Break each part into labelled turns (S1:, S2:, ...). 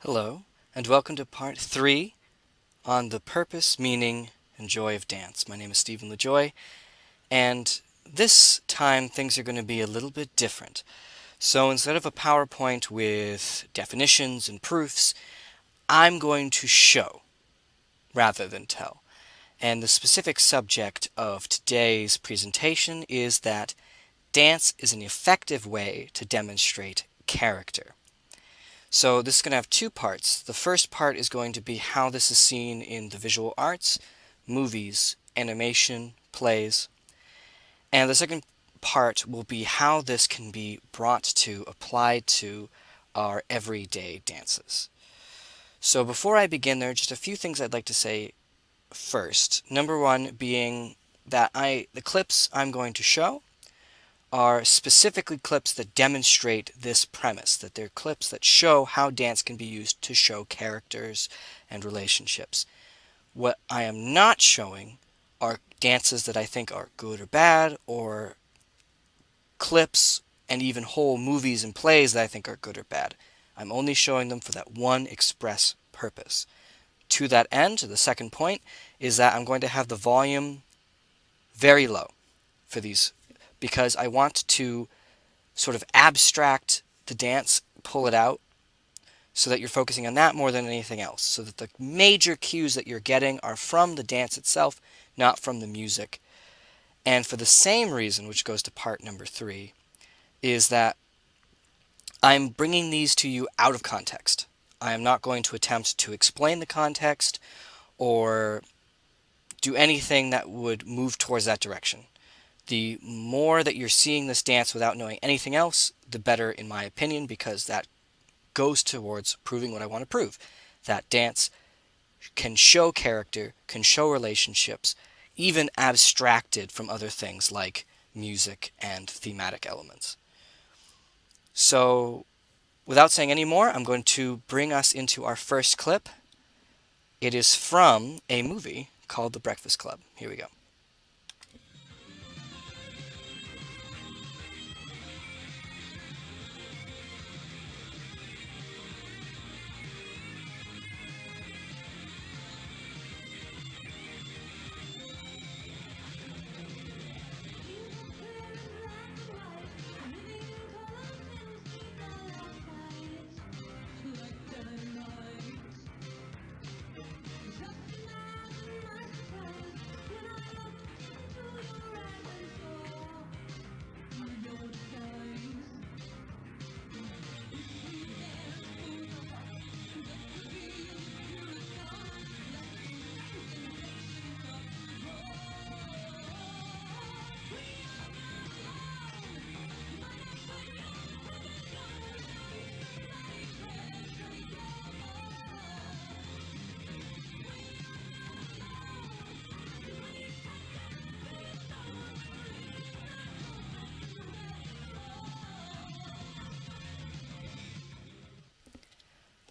S1: Hello, and welcome to part 3 on the purpose, meaning, and joy of dance. My name is Stephen LaJoy, and this time things are going to be a little bit different. So instead of a PowerPoint with definitions and proofs, I'm going to show rather than tell. And the specific subject of today's presentation is that dance is an effective way to demonstrate character. So this is going to have two parts. The first part is going to be how this is seen in the visual arts, movies, animation, plays. And the second part will be how this can be applied to our everyday dances. So before I begin, there are just a few things I'd like to say first. Number one being that the clips I'm going to show are specifically clips that demonstrate this premise, that they're clips that show how dance can be used to show characters and relationships. What I am not showing are dances that I think are good or bad, or clips and even whole movies and plays that I think are good or bad. I'm only showing them for that one express purpose. To that end, the second point is that I'm going to have the volume very low for these because I want to sort of abstract the dance, pull it out, so that you're focusing on that more than anything else. So that the major cues that you're getting are from the dance itself, not from the music. And for the same reason, which goes to part number 3, is that I'm bringing these to you out of context. I am not going to attempt to explain the context or do anything that would move towards that direction. The more that you're seeing this dance without knowing anything else, the better in my opinion, because that goes towards proving what I want to prove. That dance can show character, can show relationships, even abstracted from other things like music and thematic elements. So, without saying any more, I'm going to bring us into our first clip. It is from a movie called The Breakfast Club. Here we go.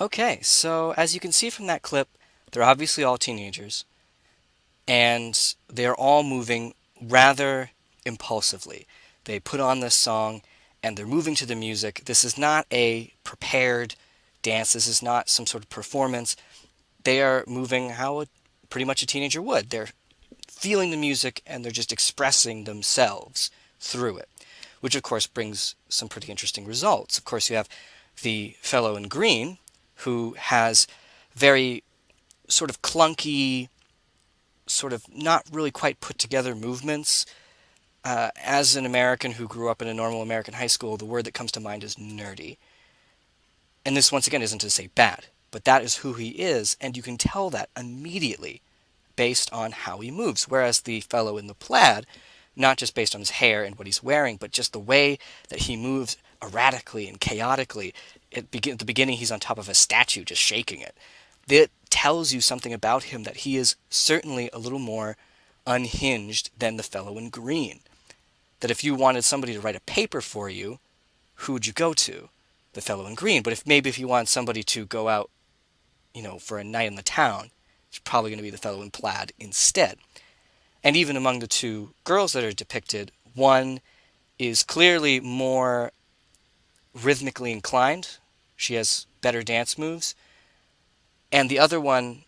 S1: Okay, so as you can see from that clip, they're obviously all teenagers, and they're all moving rather impulsively. They put on this song and they're moving to the music. This is not a prepared dance. This is not some sort of performance. They are moving how pretty much a teenager would. They're feeling the music and they're just expressing themselves through it, which of course brings some pretty interesting results. Of course, you have the fellow in green who has very sort of clunky, sort of not really quite put together movements. As an American who grew up in a normal American high school, the word that comes to mind is nerdy. And this, once again, isn't to say bad, but that is who he is, and you can tell that immediately based on how he moves. Whereas the fellow in the plaid, not just based on his hair and what he's wearing, but just the way that he moves erratically and chaotically. At the beginning, he's on top of a statue just shaking it. It tells you something about him, that he is certainly a little more unhinged than the fellow in green. That if you wanted somebody to write a paper for you, who would you go to? The fellow in green. But if you want somebody to go out, for a night in the town, it's probably going to be the fellow in plaid instead. And even among the two girls that are depicted, one is clearly more rhythmically inclined. She has better dance moves. And the other one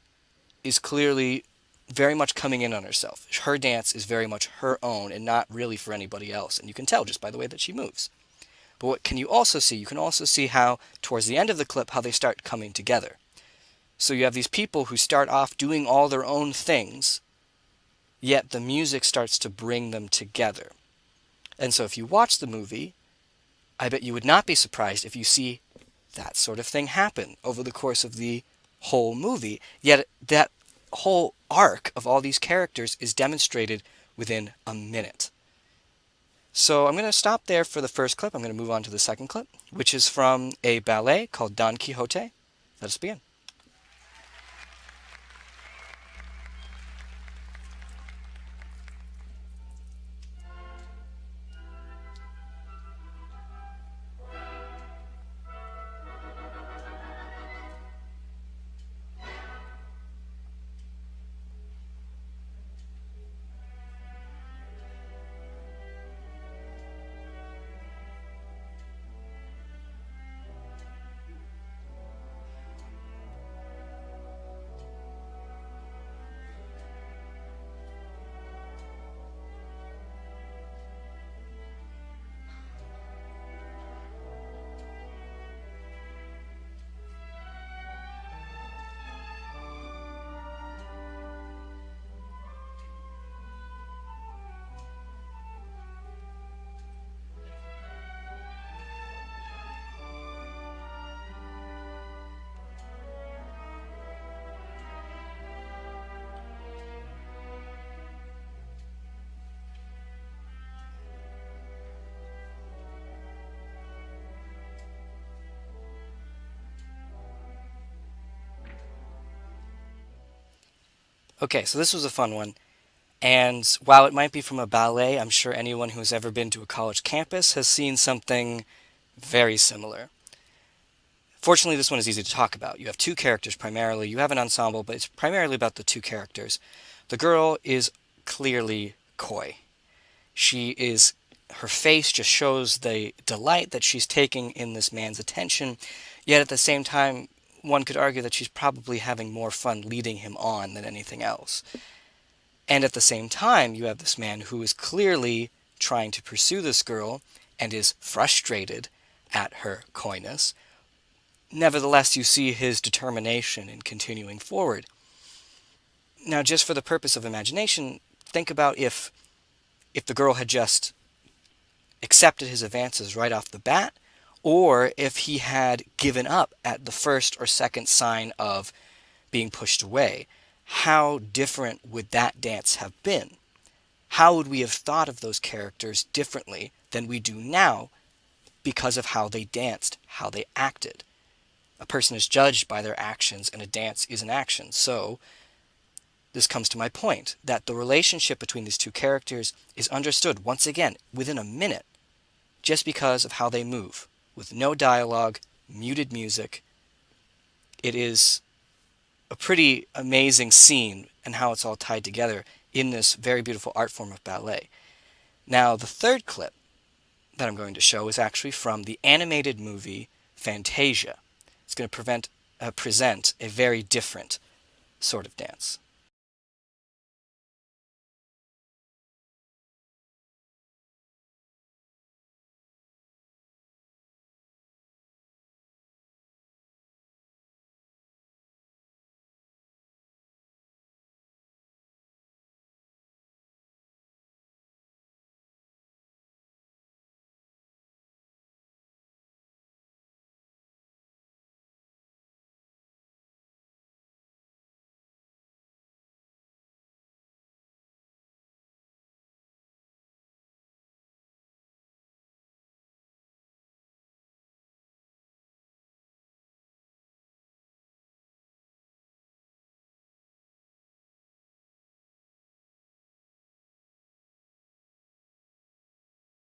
S1: is clearly very much coming in on herself. Her dance is very much her own and not really for anybody else. And you can tell just by the way that she moves. But what can you also see? You can also see how, towards the end of the clip, how they start coming together. So you have these people who start off doing all their own things, yet the music starts to bring them together. And so if you watch the movie, I bet you would not be surprised if you see that sort of thing happen over the course of the whole movie. Yet that whole arc of all these characters is demonstrated within a minute. So I'm going to stop there for the first clip. I'm going to move on to the second clip, which is from a ballet called Don Quixote. Let us begin. Okay, so this was a fun one. And while it might be from a ballet, I'm sure anyone who's ever been to a college campus has seen something very similar. Fortunately, this one is easy to talk about. You have two characters primarily. You have an ensemble, but it's primarily about the two characters. The girl is clearly coy. Her face just shows the delight that she's taking in this man's attention, yet at the same time, one could argue that she's probably having more fun leading him on than anything else. And at the same time, you have this man who is clearly trying to pursue this girl and is frustrated at her coyness. Nevertheless, you see his determination in continuing forward. Now, just for the purpose of imagination, think about if the girl had just accepted his advances right off the bat, or if he had given up at the first or second sign of being pushed away. How different would that dance have been? How would we have thought of those characters differently than we do now because of how they danced, how they acted? A person is judged by their actions, and a dance is an action. So this comes to my point, that the relationship between these two characters is understood, once again, within a minute, just because of how they move, with no dialogue, muted music. It is a pretty amazing scene and how it's all tied together in this very beautiful art form of ballet. Now, the third clip that I'm going to show is actually from the animated movie Fantasia. It's going to present a very different sort of dance.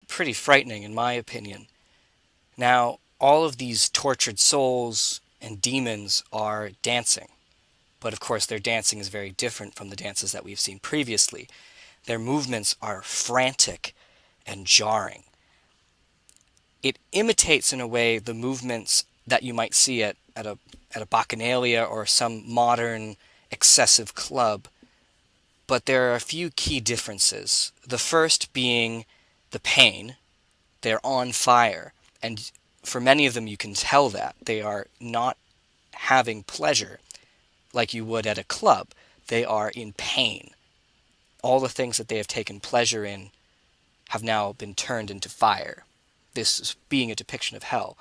S1: Pretty frightening, in my opinion. Now, all of these tortured souls and demons are dancing. But of course, their dancing is very different from the dances that we've seen previously. Their movements are frantic and jarring. It imitates, in a way, the movements that you might see at a at a bacchanalia or some modern excessive club, but there are a few key differences. The first being the pain. They're on fire, and for many of them you can tell that. They are not having pleasure like you would at a club. They are in pain. All the things that they have taken pleasure in have now been turned into fire. This is being a depiction of hell.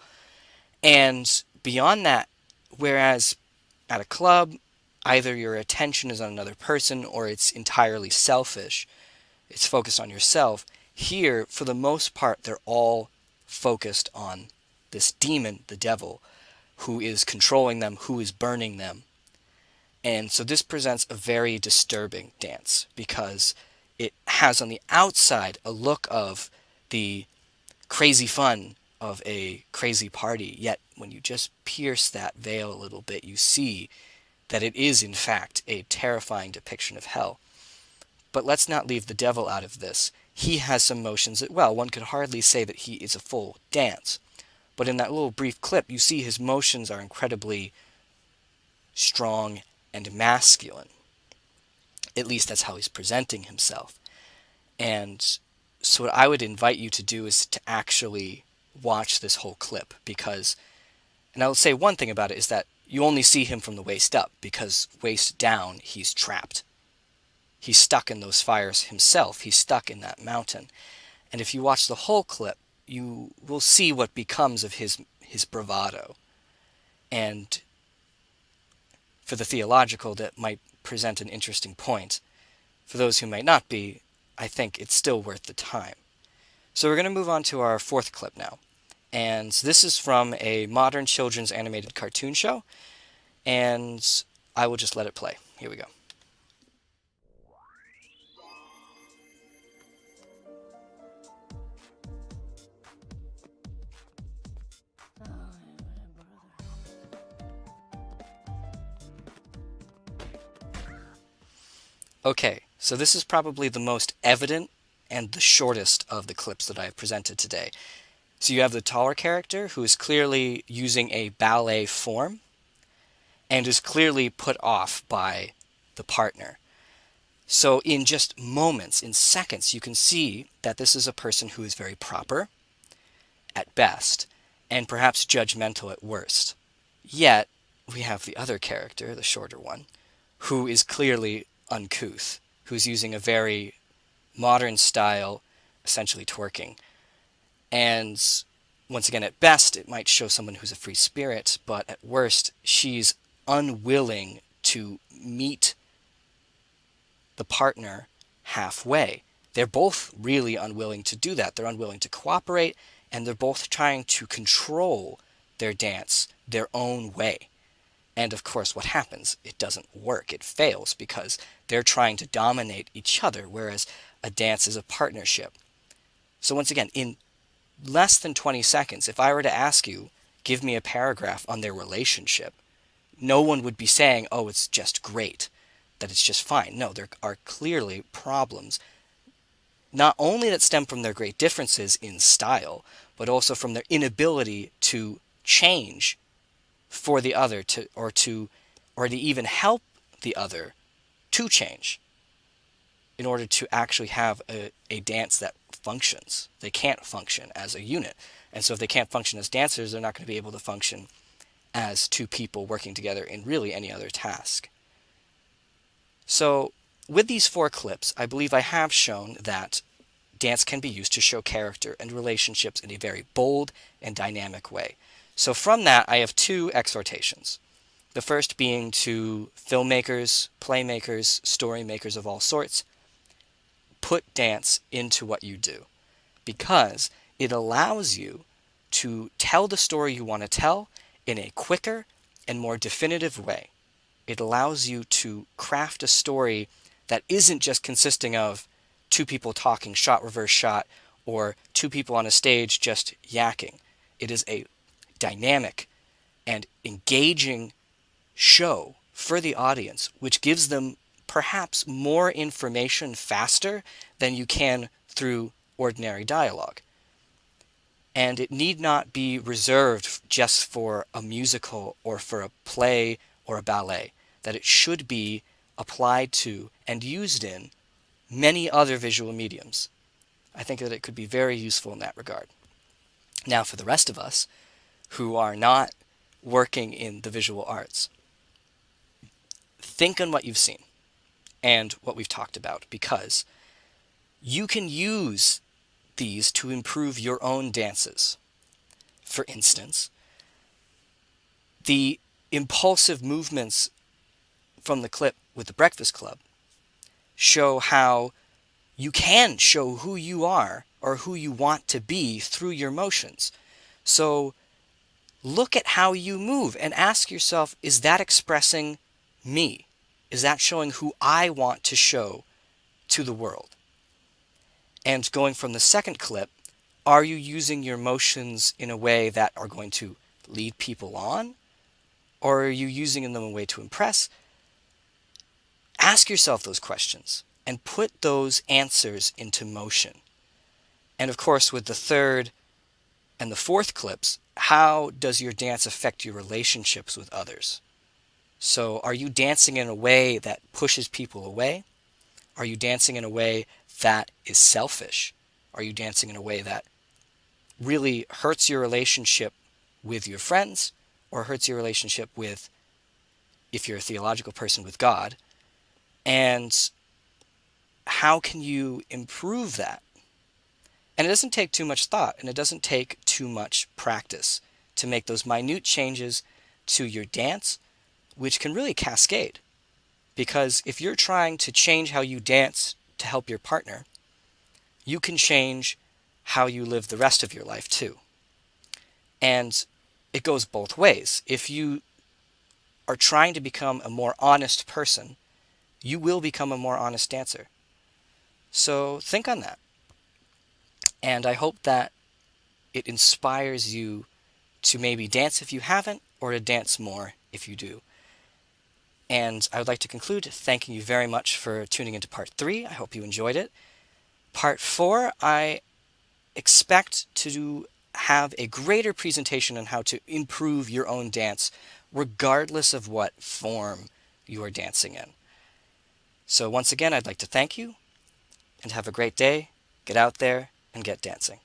S1: And beyond that, whereas at a club, either your attention is on another person or it's entirely selfish, it's focused on yourself. Here, for the most part, they're all focused on this demon, the devil, who is controlling them, who is burning them. And so this presents a very disturbing dance because it has on the outside a look of the crazy fun of a crazy party, yet when you just pierce that veil a little bit, you see that it is in fact a terrifying depiction of hell. But let's not leave the devil out of this. He has some motions as well. One could hardly say that he is a full dance. But in that little brief clip, you see his motions are incredibly strong and masculine. At least that's how he's presenting himself. And so what I would invite you to do is to actually watch this whole clip because, and I'll say one thing about it is that you only see him from the waist up because waist down he's trapped. He's stuck in those fires himself. He's stuck in that mountain. And if you watch the whole clip, you will see what becomes of his bravado. And for the theological, that might present an interesting point. For those who might not be, I think it's still worth the time. So we're going to move on to our fourth clip now. And this is from a modern children's animated cartoon show. And I will just let it play. Here we go. Okay, so this is probably the most evident and the shortest of the clips that I have presented today. So you have the taller character who is clearly using a ballet form and is clearly put off by the partner. So in just moments, in seconds, you can see that this is a person who is very proper at best and perhaps judgmental at worst. Yet, we have the other character, the shorter one, who is clearly uncouth, who's using a very modern style, essentially twerking. And once again, at best, it might show someone who's a free spirit, but at worst, she's unwilling to meet the partner halfway. They're both really unwilling to do that. They're unwilling to cooperate, and they're both trying to control their dance their own way. And of course, what happens? It doesn't work. It fails because they're trying to dominate each other, whereas a dance is a partnership. So once again, in less than 20 seconds, if I were to ask you, give me a paragraph on their relationship, no one would be saying, oh, it's just great, that it's just fine. No, there are clearly problems, not only that stem from their great differences in style, but also from their inability to change for the other or to even help the other to change in order to actually have a dance that functions. They can't function as a unit. And so if they can't function as dancers, they're not going to be able to function as two people working together in really any other task. So with these 4 clips, I believe I have shown that dance can be used to show character and relationships in a very bold and dynamic way. So from that, I have 2 exhortations. The first being to filmmakers, playmakers, story makers of all sorts, put dance into what you do because it allows you to tell the story you want to tell in a quicker and more definitive way. It allows you to craft a story that isn't just consisting of 2 people talking shot, reverse shot, or 2 people on a stage just yakking. It is a dynamic and engaging show for the audience, which gives them perhaps more information faster than you can through ordinary dialogue. And it need not be reserved just for a musical or for a play or a ballet, that it should be applied to and used in many other visual mediums. I think that it could be very useful in that regard. Now, for the rest of us who are not working in the visual arts, think on what you've seen and what we've talked about, because you can use these to improve your own dances. For instance, the impulsive movements from the clip with the Breakfast Club show how you can show who you are or who you want to be through your motions. So look at how you move and ask yourself, is that expressing me? Is that showing who I want to show to the world? And going from the second clip, are you using your motions in a way that are going to lead people on? Or are you using them in a way to impress? Ask yourself those questions and put those answers into motion. And of course, with the third and the fourth clips, how does your dance affect your relationships with others? So are you dancing in a way that pushes people away? Are you dancing in a way that is selfish? Are you dancing in a way that really hurts your relationship with your friends or hurts your relationship with, if you're a theological person, with God? And how can you improve that? And it doesn't take too much thought, and it doesn't take too much practice to make those minute changes to your dance, which can really cascade. Because if you're trying to change how you dance to help your partner, you can change how you live the rest of your life too. And it goes both ways. If you are trying to become a more honest person, you will become a more honest dancer. So think on that. And I hope that it inspires you to maybe dance if you haven't, or to dance more if you do. And I would like to conclude thanking you very much for tuning into part 3. I hope you enjoyed it. Part 4, I expect to have a greater presentation on how to improve your own dance, regardless of what form you are dancing in. So once again, I'd like to thank you, and have a great day. Get out there and get dancing.